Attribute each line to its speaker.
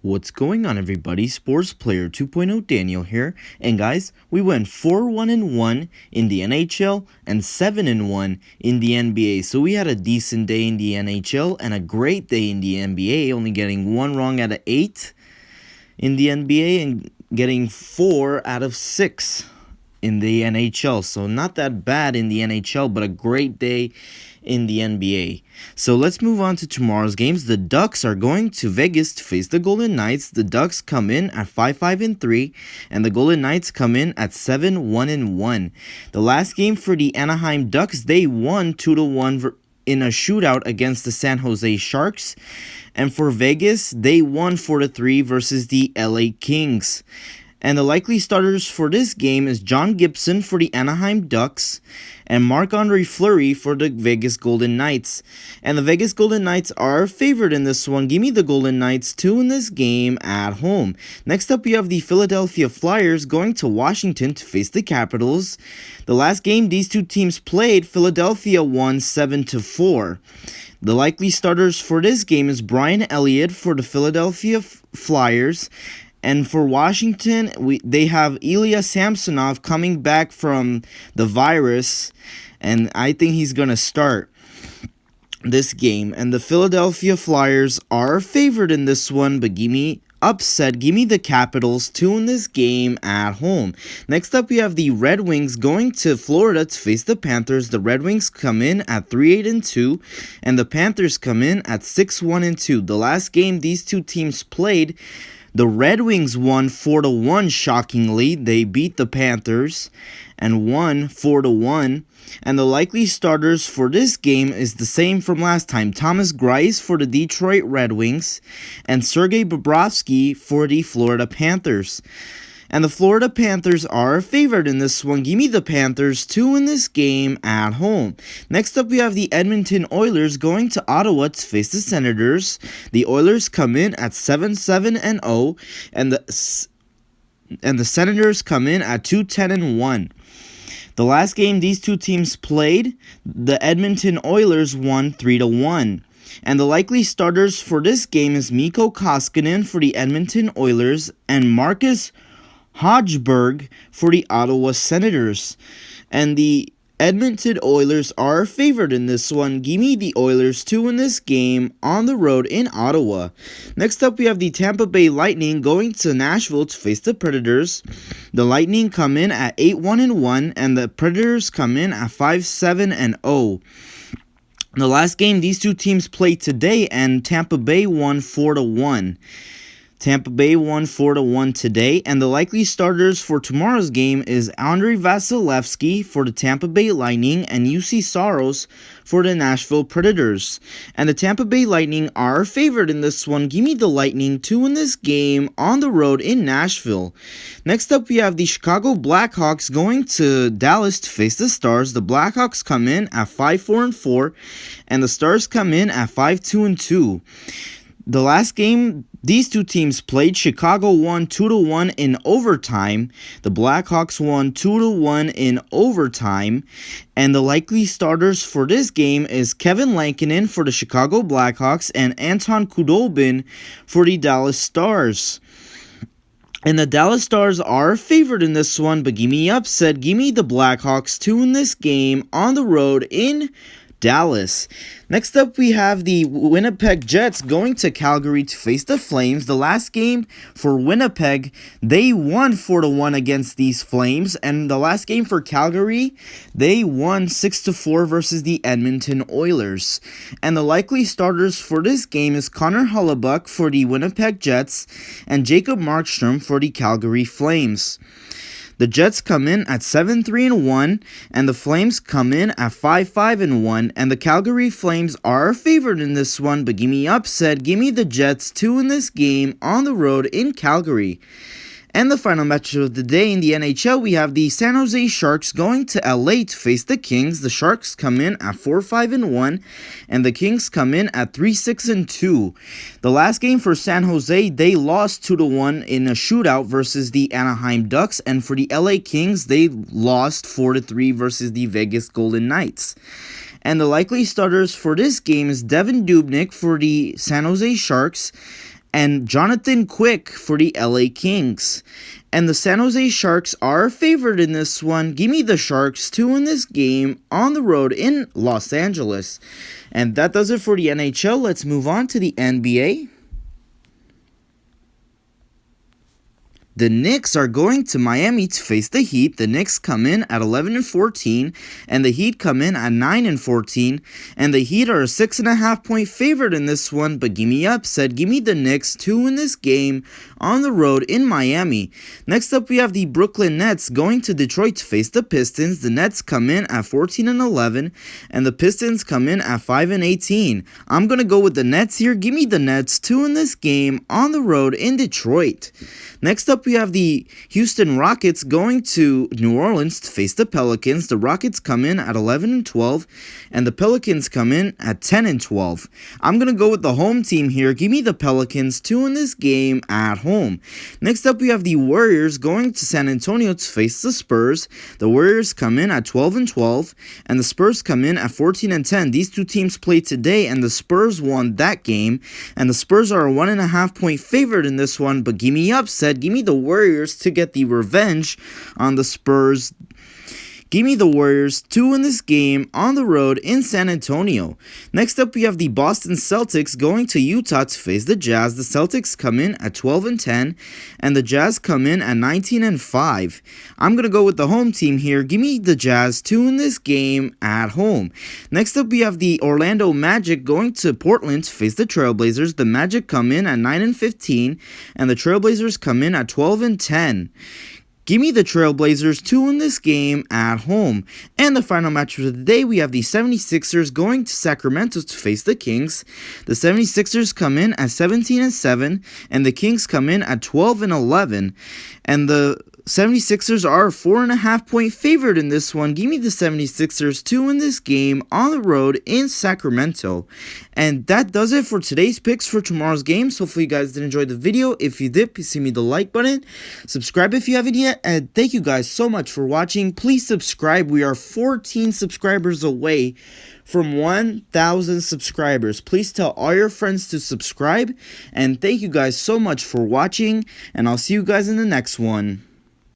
Speaker 1: What's going on, everybody? Sports Player 2.0 Daniel here. And guys, we went 4-1-1 in the NHL and 7-1 in the NBA. So we had a decent day in the NHL and a great day in the NBA, only getting 1 wrong out of 8 in the NBA and getting 4 out of 6 in the NHL. So not that bad in the NHL, but a great day in the NBA. So let's move on to tomorrow's games. The Ducks are going to Vegas to face the Golden Knights. The Ducks come in at 5-5-3, and the Golden Knights come in at 7-1-1. The last game for the Anaheim Ducks, they won 2-1 in a shootout against the San Jose Sharks. And for Vegas, they won 4-3 versus the LA Kings. And the likely starters for this game is John Gibson for the Anaheim Ducks and Marc-Andre Fleury for the Vegas Golden Knights. And the Vegas Golden Knights are favored in this one. Give me the Golden Knights to win this game at home. Next up, we have the Philadelphia Flyers going to Washington to face the Capitals. The last game these two teams played, Philadelphia won 7-4. The likely starters for this game is Brian Elliott for the Philadelphia Flyers. And for Washington, they have Ilya Samsonov coming back from the virus, and I think he's going to start this game. And the Philadelphia Flyers are favored in this one, but give me the Capitals to win this game at home. Next up, we have the Red Wings going to Florida to face the Panthers. The Red Wings come in at 3-8-2, and the Panthers come in at 6-1-2. The last game these two teams played, the Red Wings won 4-1, shockingly. They beat the Panthers and won 4-1. And the likely starters for this game is the same from last time. Thomas Greiss for the Detroit Red Wings and Sergei Bobrovsky for the Florida Panthers. And the Florida Panthers are favored in this one. Give me the Panthers to win this game at home. Next up, we have the Edmonton Oilers going to Ottawa to face the Senators. The Oilers come in at 7-7-0, and the Senators come in at 2-10-1. The last game these two teams played, the Edmonton Oilers won 3-1. And the likely starters for this game is Mikko Koskinen for the Edmonton Oilers and Marcus Hodgberg for the Ottawa Senators. And the Edmonton Oilers are favored in this one. Give me the Oilers to win this game on the road in Ottawa. Next up, we have the Tampa Bay Lightning going to Nashville to face the Predators. The Lightning come in at 8-1-1, and the Predators come in at 5-7-0. The last game these two teams played today, and Tampa Bay won 4-1. Tampa Bay won 4-1 today, and the likely starters for tomorrow's game is Andrei Vasilevsky for the Tampa Bay Lightning and UC Saros for the Nashville Predators. And the Tampa Bay Lightning are favored in this one. Give me the Lightning to win this game on the road in Nashville. Next up, we have the Chicago Blackhawks going to Dallas to face the Stars. The Blackhawks come in at 5-4-4, and the Stars come in at 5-2-2. The last game these two teams played, Chicago won 2-1 in overtime. The Blackhawks won 2-1 in overtime. And the likely starters for this game is Kevin Lankinen for the Chicago Blackhawks and Anton Khudobin for the Dallas Stars. And the Dallas Stars are favored in this one, but give me upset. Give me the Blackhawks to win this game on the road in Dallas. Next up, we have the Winnipeg Jets going to Calgary to face the Flames. The last game for Winnipeg, they won 4-1 against these Flames. And the last game for Calgary, they won 6-4 versus the Edmonton Oilers. And the likely starters for this game is Connor Hellebuyck for the Winnipeg Jets and Jacob Markstrom for the Calgary Flames. The Jets come in at 7-3-1, and the Flames come in at 5-5-1, and the Calgary Flames are favored in this one, but give me upset. Give me the Jets to win this game on the road in Calgary. And the final match of the day in the NHL, we have the San Jose Sharks going to LA to face the Kings. The Sharks come in at 4-5-1, and the Kings come in at 3-6-2. The last game for San Jose, they lost 2-1 in a shootout versus the Anaheim Ducks, and for the LA Kings, they lost 4-3 versus the Vegas Golden Knights. And the likely starters for this game is Devin Dubnyk for the San Jose Sharks and Jonathan Quick for the LA Kings. And the San Jose Sharks are favored in this one. Give me the Sharks to win this game on the road in Los Angeles. And that does it for the NHL. Let's move on to the NBA. The Knicks are going to Miami to face the Heat. The Knicks come in at 11-14, and the Heat come in at 9-14, and the Heat are a 6.5 point favorite in this one, but give me upset. Give me the Knicks to win this game on the road in Miami. Next up, we have the Brooklyn Nets going to Detroit to face the Pistons. The Nets come in at 14-11, and the Pistons come in at 5-18. I'm going to go with the Nets here. Give me the Nets to win this game on the road in Detroit. Next up, we have the Houston Rockets going to New Orleans to face the Pelicans. The Rockets come in at 11-12, and the Pelicans come in at 10-12. I'm going to go with the home team here. Give me the Pelicans to win this game at home. Next up, we have the Warriors going to San Antonio to face the Spurs. The Warriors come in at 12-12, and the Spurs come in at 14-10. These two teams played today, and the Spurs won that game, and the Spurs are a 1.5 point favorite in this one, but give me upset. Give me the Warriors to get the revenge on the Spurs. Give me the Warriors to win this game on the road in San Antonio. Next up, we have the Boston Celtics going to Utah to face the Jazz. The Celtics come in at 12-10, and the Jazz come in at 19-5. I'm going to go with the home team here. Give me the Jazz to win this game at home. Next up, we have the Orlando Magic going to Portland to face the Trailblazers. The Magic come in at 9-15, and the Trailblazers come in at 12-10. Give me the Trailblazers to win this game at home. And the final match of the day, we have the 76ers going to Sacramento to face the Kings. The 76ers come in at 17-7, and the Kings come in at 12-11. And the 76ers are a 4.5 point favorite in this one. Give me the 76ers to win this game on the road in Sacramento. And that does it for today's picks for tomorrow's games. Hopefully you guys did enjoy the video. If you did, please hit me the like button. Subscribe if you haven't yet. And thank you guys so much for watching. Please subscribe. We are 14 subscribers away from 1,000 subscribers. Please tell all your friends to subscribe. And thank you guys so much for watching. And I'll see you guys in the next one.